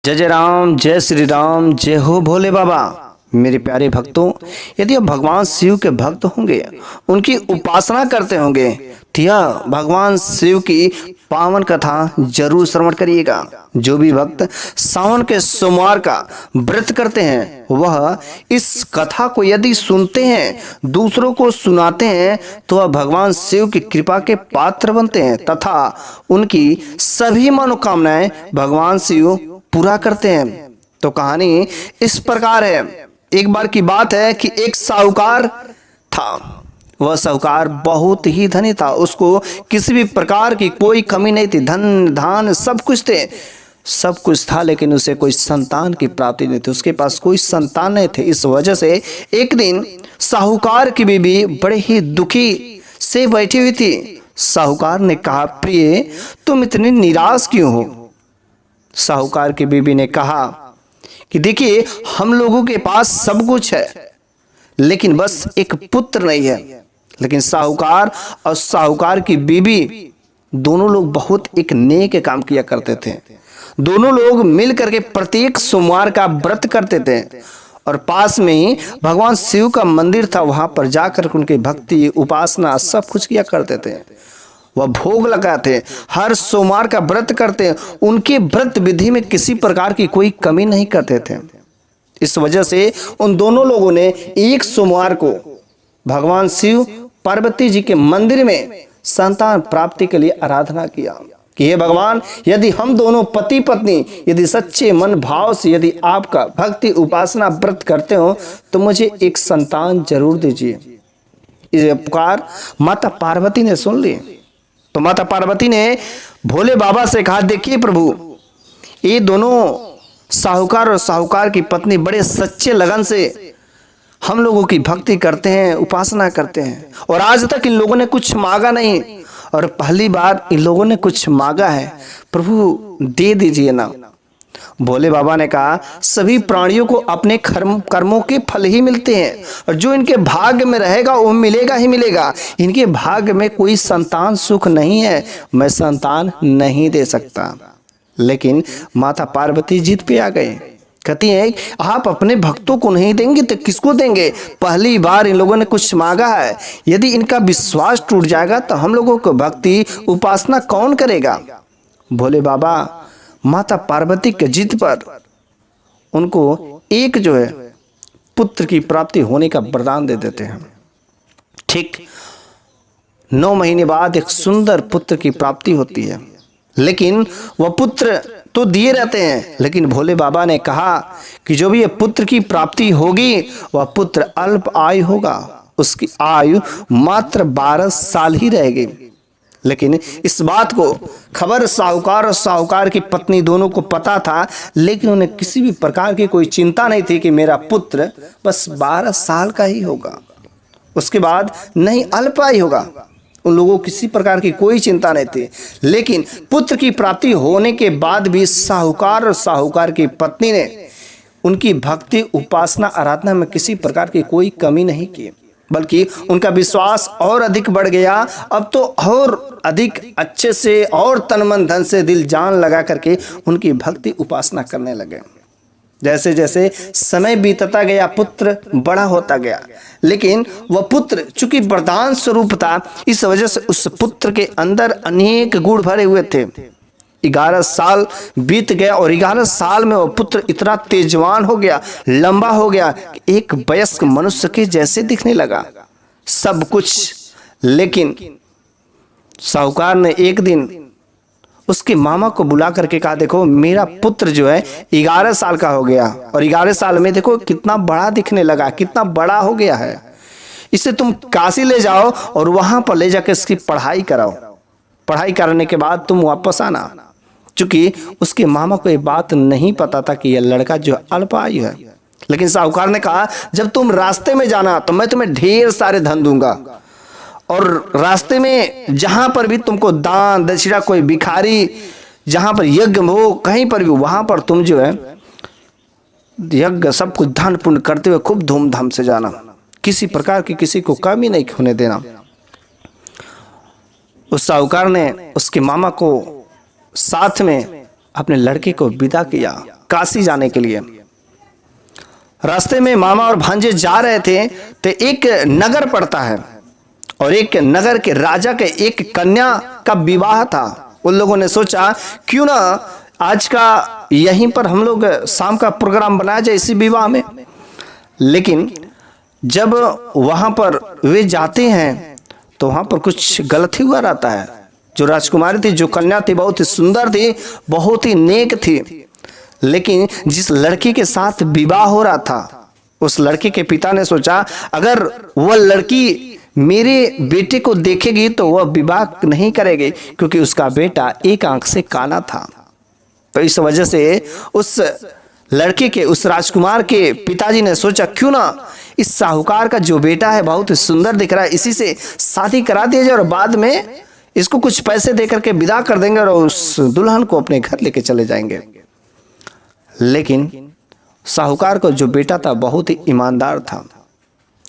जय जय राम, जय श्री राम, जय हो भोले बाबा। मेरे प्यारे भक्तों, यदि आप भगवान शिव के भक्त होंगे, उनकी उपासना करते होंगे, तो यह भगवान शिव की पावन कथा जरूर श्रवण करिएगा। जो भी भक्त सावन के सोमवार का व्रत करते हैं, वह इस कथा को यदि सुनते हैं, दूसरों को सुनाते हैं, तो वह भगवान शिव की कृपा के पात्र बनते हैं तथा उनकी सभी मनोकामनाएं भगवान शिव पूरा करते हैं। तो कहानी इस प्रकार है। एक बार की बात है कि एक साहूकार था। वह साहूकार बहुत ही धनी था। उसको किसी भी प्रकार की कोई कमी नहीं थी। धन धान सब कुछ थे, सब कुछ था, लेकिन उसे कोई संतान की प्राप्ति नहीं थी। उसके पास कोई संतान नहीं थे। इस वजह से एक दिन साहूकार की बीवी बड़े ही दुखी से बैठी हुई थी। साहूकार ने कहा, प्रिय, तुम इतनी निराश क्यों हो? साहूकार की बीवी ने कहा कि देखिए, हम लोगों के पास सब कुछ है, लेकिन बस एक पुत्र नहीं है। लेकिन साहूकार और साहूकार की बीवी दोनों लोग बहुत एक नेक काम किया करते थे। दोनों लोग मिल करके प्रत्येक सोमवार का व्रत करते थे और पास में ही भगवान शिव का मंदिर था। वहां पर जाकर उनकी भक्ति, उपासना सब कुछ किया करते थे। वह भोग लगाते, हर सोमवार का व्रत करते। उनके व्रत विधि में किसी प्रकार की कोई कमी नहीं करते थे। इस वजह से उन दोनों लोगों ने एक सोमवार को भगवान शिव पार्वती जी के मंदिर में संतान प्राप्ति के लिए आराधना किया कि हे भगवान, यदि हम दोनों पति पत्नी यदि सच्चे मन भाव से यदि आपका भक्ति, उपासना, व्रत करते हो, तो मुझे एक संतान जरूर दीजिए। इस पुकार माता पार्वती ने सुन ली। तो माता पार्वती ने भोले बाबा से कहा, देखिए प्रभु, ये दोनों साहूकार और साहूकार की पत्नी बड़े सच्चे लगन से हम लोगों की भक्ति करते हैं, उपासना करते हैं, और आज तक इन लोगों ने कुछ मांगा नहीं, और पहली बार इन लोगों ने कुछ मांगा है। प्रभु दे दीजिए ना। भोले बाबा ने कहा, सभी प्राणियों को अपने कर्मों के फल ही मिलते हैं, और जो इनके भाग्य में रहेगा वो मिलेगा ही मिलेगा। इनके भाग्य में कोई संतान सुख नहीं है, मैं संतान नहीं दे सकता। लेकिन माता पार्वती जिद पे आ गए। कहती है, आप अपने भक्तों को नहीं देंगे तो किसको देंगे? पहली बार इन लोगों ने कुछ मांगा है। यदि इनका विश्वास टूट जाएगा तो हम लोगों को भक्ति, उपासना कौन करेगा? भोले बाबा माता पार्वती के जिद पर उनको एक जो है पुत्र की प्राप्ति होने का वरदान दे देते हैं। ठीक 9 महीने बाद एक सुंदर पुत्र की प्राप्ति होती है। लेकिन वह पुत्र तो दिए रहते हैं, लेकिन भोले बाबा ने कहा कि जो भी ये पुत्र की प्राप्ति होगी, वह पुत्र अल्प आयु होगा। उसकी आयु मात्र 12 साल ही रहेगी। लेकिन इस बात को खबर साहूकार और साहूकार की पत्नी दोनों को पता था, लेकिन उन्हें किसी भी प्रकार की कोई चिंता नहीं थी कि मेरा पुत्र बस 12 साल का ही होगा, उसके बाद नहीं अल्पायु होगा। उन लोगों को किसी प्रकार की कोई चिंता नहीं थी। लेकिन पुत्र की प्राप्ति होने के बाद भी साहूकार और साहूकार की पत्नी ने उनकी भक्ति, उपासना, आराधना में किसी प्रकार की कोई कमी नहीं की, बल्कि उनका विश्वास और अधिक बढ़ गया। अब तो और अधिक अच्छे से और तन मन धन से दिल जान लगा करके उनकी भक्ति, उपासना करने लगे। जैसे जैसे समय बीतता गया, पुत्र बड़ा होता गया, लेकिन वह पुत्र चूंकि वरदान स्वरूप था, इस वजह से उस पुत्र के अंदर अनेक गुण भरे हुए थे। 11 साल बीत गया और 11 साल में वह पुत्र इतना तेजवान हो गया, लंबा हो गया कि एक वयस्क मनुष्य के जैसे दिखने लगा सब कुछ। लेकिन साहूकार ने एक दिन उसके मामा को बुला करके कहा, देखो मेरा पुत्र जो है 11 साल का हो गया, और 11 साल में देखो कितना बड़ा दिखने लगा, कितना बड़ा हो गया है। इसे तुम काशी ले जाओ और वहां पर ले जाकर इसकी पढ़ाई कराओ। पढ़ाई कराने के बाद तुम वापस आना। चूंकि उसके मामा को ये बात नहीं पता था कि यह लड़का जो अल्पायु है। लेकिन साहूकार ने कहा, जब तुम रास्ते में जाना तो मैं तुम्हें ढेर सारे धन दूंगा, और रास्ते में जहां पर भी तुमको दान दक्षिणा, कोई भिखारी, जहां पर यज्ञ हो, कहीं पर भी, वहां पर तुम जो है यज्ञ सब कुछ दान पुण्य करते हुए खूब धूमधाम से जाना। किसी प्रकार की किसी को कमी नहीं होने देना। उस साहूकार ने उसके मामा को साथ में अपने लड़के को विदा किया। काशी जाने के लिए। रास्ते में मामा और भांजे जा रहे थे तो एक नगर पड़ता है और एक नगर के राजा के एक कन्या का विवाह था। उन लोगों ने सोचा क्यों ना आज का यहीं पर हम लोग शाम का प्रोग्राम बनाया जाए इसी विवाह में। लेकिन जब वहां पर वे जाते हैं तो वहां पर कुछ गलत ही हुआ रहता है। जो राजकुमारी थी, जो कन्या थी, बहुत ही सुंदर थी, बहुत ही नेक थी, लेकिन जिस लड़की के साथ विवाह हो रहा था उस लड़के के पिता ने सोचा अगर वह लड़की मेरे बेटे को देखेगी तो वह विवाह नहीं करेगी, क्योंकि उसका बेटा एक आंख से काला था। तो इस वजह से उस लड़के के, उस राजकुमार के पिताजी ने सोचा क्यों ना इस साहूकार का जो बेटा है बहुत ही सुंदर दिख रहा है, इसी से शादी करा दिया जाए और बाद में इसको कुछ पैसे देकर के विदा कर देंगे और उस दुल्हन को अपने घर लेके चले जाएंगे। लेकिन साहूकार को जो बेटा था बहुत ही ईमानदार था।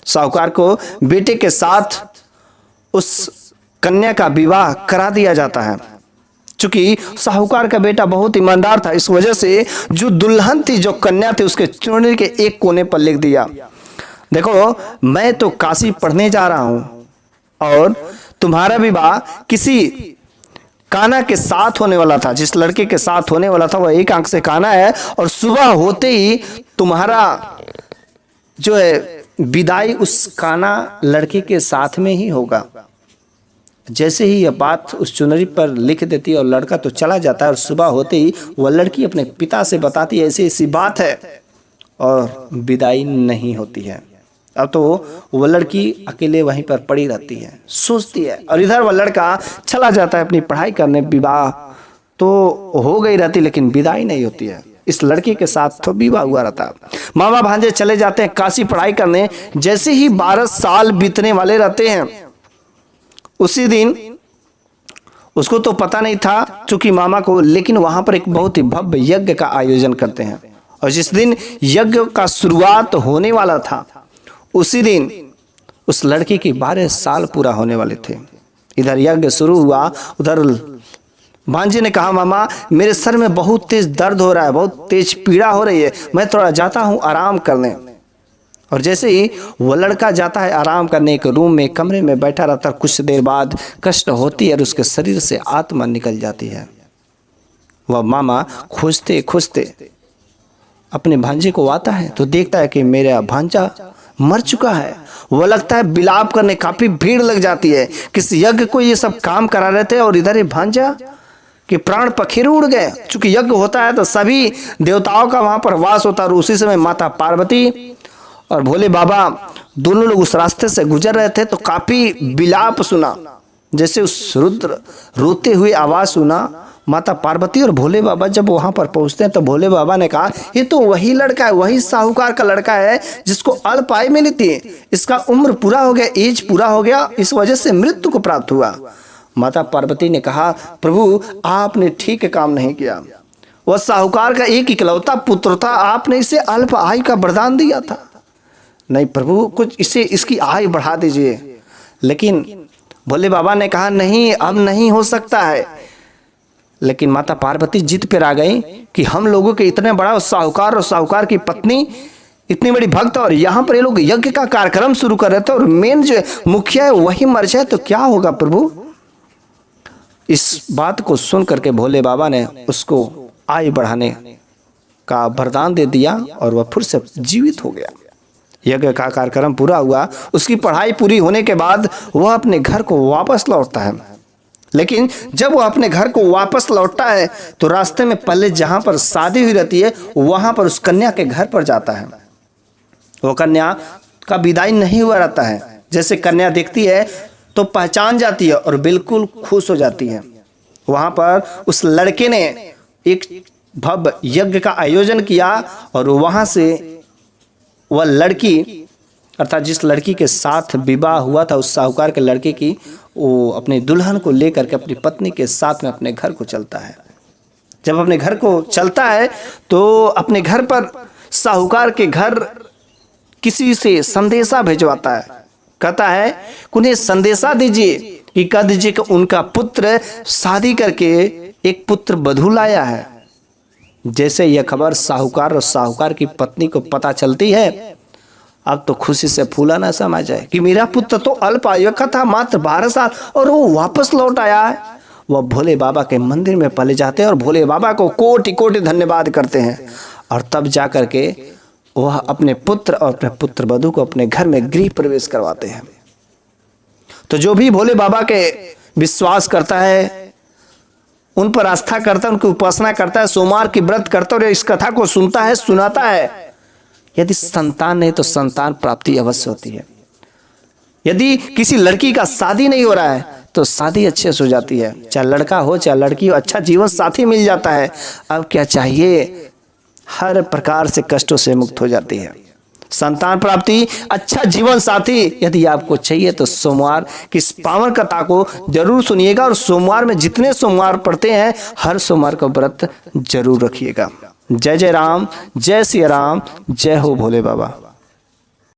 साहूकार को बेटे के साथ उस कन्या का विवाह करा दिया जाता है। चूंकि साहूकार का बेटा बहुत ईमानदार था, इस वजह से जो दुल्हन थी, जो कन्या थी, उसके चुनरी के एक कोने पर लिख दिया, देखो मैं तो काशी पढ़ने जा रहा हूं और तुम्हारा विवाह किसी काना के साथ होने वाला था। जिस लड़के के साथ होने वाला था वह एक आंख से काना है और सुबह होते ही तुम्हारा जो है विदाई उस काना लड़के के साथ में ही होगा। जैसे ही यह बात उस चुनरी पर लिख देती है और लड़का तो चला जाता है और सुबह होते ही वह लड़की अपने पिता से बताती है ऐसी ऐसी बात है और विदाई नहीं होती है। अब तो वह लड़की अकेले वहीं पर पड़ी रहती है, सोचती है, और इधर वह लड़का चला जाता है अपनी पढ़ाई करने। विवाह तो हो गई रहती लेकिन विदाई नहीं होती है। इस लड़के के साथ तो विवाह हुआ रहता है। मामा भांजे चले जाते हैं काशी पढ़ाई करने। जैसे ही 12 साल बीतने वाले रहते हैं उसी दिन, उसको तो पता नहीं था चूंकि मामा को, लेकिन वहां पर एक बहुत ही भव्य यज्ञ का आयोजन करते हैं और जिस दिन यज्ञ का शुरुआत होने वाला था उसी दिन उस लड़की की 12 साल पूरा होने वाले थे। इधर यज्ञ शुरू हुआ, उधर भांजे ने कहा मामा मेरे सर में बहुत तेज दर्द हो रहा है, बहुत तेज पीड़ा हो रही है, मैं थोड़ा जाता हूं आराम करने। और जैसे ही वो लड़का जाता है आराम करने के रूम में, कमरे में बैठा रहता है, कुछ देर बाद कष्ट होती है और उसके शरीर से आत्मा निकल जाती है। वह मामा खोजते खोजते अपने भांजे को आता है तो देखता है कि मेरा भांजा मर चुका है। वह लगता है विलाप करने, काफी भीड़ लग जाती है। किस यज्ञ को ये सब काम करा रहे थे और इधर ये भांजा कि प्राण पखेरु उड़ गए। चूंकि यज्ञ होता है तो सभी देवताओं का वहां पर वास होता है और उसी समय माता पार्वती और भोले बाबा दोनों लोग उस रास्ते से गुजर रहे थे तो काफी विलाप सुना। जैसे उस रुद्र रोते हुए आवाज सुना, माता पार्वती और भोले बाबा जब वहां पर पहुंचते हैं तो भोले बाबा ने कहा ये तो वही लड़का है, वही साहूकार का लड़का है जिसको अल्प आयु मिली थी। इसका उम्र पूरा हो गया, एज पूरा हो गया, इस वजह से मृत्यु को प्राप्त हुआ। माता पार्वती ने कहा प्रभु आपने ठीक काम नहीं किया, वह साहूकार का एक इकलौता पुत्र था, आपने इसे अल्प आयु का वरदान दिया था। नहीं प्रभु कुछ इसे इसकी आयु बढ़ा दीजिए। लेकिन भोले बाबा ने कहा नहीं अब नहीं हो सकता है। लेकिन माता पार्वती जिद पर आ गई कि हम लोगों के इतने बड़ा साहूकार और साहूकार की पत्नी इतनी बड़ी भक्त और यहाँ पर ये लोग यज्ञ का कार्यक्रम शुरू कर रहे थे और मेन जो मुखिया है वही मर जाए तो क्या होगा प्रभु। इस बात को सुन करके भोले बाबा ने उसको आयु बढ़ाने का वरदान दे दिया और वह फिर से जीवित हो गया। यज्ञ का कार्यक्रम पूरा हुआ, उसकी पढ़ाई पूरी होने के बाद वह अपने घर को वापस लौटता है। लेकिन जब वह अपने घर को वापस लौटता है तो रास्ते में पहले जहां पर शादी हुई रहती है वहां पर उस कन्या के घर पर जाता है। वो कन्या का विदाई नहीं हुआ रहता है। जैसे कन्या देखती है तो पहचान जाती है और बिल्कुल खुश हो जाती है। वहां पर उस लड़के ने एक भव्य यज्ञ का आयोजन किया और वहां से वह लड़की अर्थात जिस लड़की के साथ विवाह हुआ था उस साहूकार के लड़के की, वो अपने दुल्हन को लेकर के अपनी पत्नी के साथ में अपने घर को चलता है। जब अपने घर को चलता है तो अपने घर पर साहूकार के घर किसी से संदेशा भिजवाता है। कहता है उन्हें संदेशा दीजिए कि कह दीजिए कि उनका पुत्र शादी करके एक पुत्र बधू लाया है। जैसे यह खबर साहूकार और साहूकार की पत्नी को पता चलती है, अब तो खुशी से फूला ना समा जाए कि मेरा पुत्र तो अल्पायु का था, मात्र 12 साल, और वो वापस लौट आया है। वह भोले बाबा के मंदिर में पले जाते हैं और भोले बाबा को कोटि कोटि धन्यवाद करते हैं। और तब जा करके वह अपने पुत्र और अपने पुत्र वधू को अपने घर में गृह प्रवेश करवाते हैं। तो जो भी भोले बाबा के विश्वास करता है, उन पर आस्था करता है, उनकी उपासना करता है, सोमवार की व्रत करता है और इस कथा को सुनता है, सुनाता है, यदि संतान नहीं तो संतान प्राप्ति अवश्य होती है। यदि किसी लड़की का शादी नहीं हो रहा है तो शादी अच्छे से हो जाती है, चाहे लड़का हो चाहे लड़की हो, अच्छा जीवन साथी मिल जाता है। अब क्या चाहिए, हर प्रकार से कष्टों से मुक्त हो जाती है। संतान प्राप्ति, अच्छा जीवन साथी यदि आपको चाहिए तो सोमवार की इस पावन कथा को जरूर सुनिएगा और सोमवार में जितने सोमवार पढ़ते हैं हर सोमवार का व्रत जरूर रखिएगा। जय जय राम, जय सिया राम, जय हो भोले बाबा।